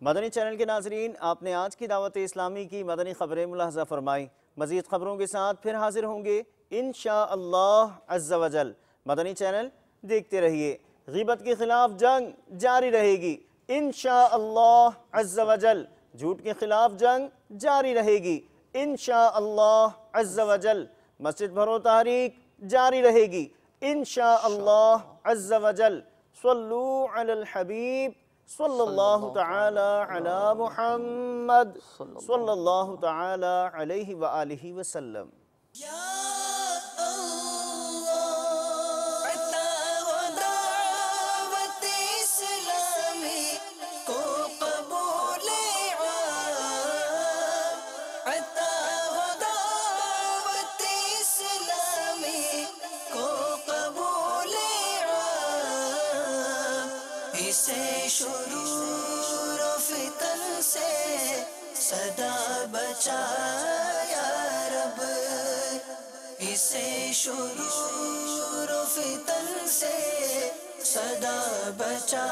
مدنی channel کے ناظرین، آپ نے آج کی دعوت اسلامی کی مدنی خبریں ملاحظہ فرمائی۔ مزید خبروں کے ساتھ پھر حاضر ہوں گے انشاءاللہ عز و جل۔ مدنی چینل دیکھتے رہیے۔ غیبت کے خلاف جنگ جاری رہے گی انشاءاللہ عز و جل۔ جھوٹ کے خلاف جنگ جاری رہے گی انشاءاللہ عز و جل۔ مسجد بھرو تحریک جاری رہے گی انشاءاللہ عز و جل۔ صلو علی الحبیب صلی اللہ تعالی علی محمد صلی اللہ تعالی علیہ وآلہ وسلم۔ اسے شرور و فتن سے صدا بچا یا رب، اسے شرور و فتن سے صدا بچا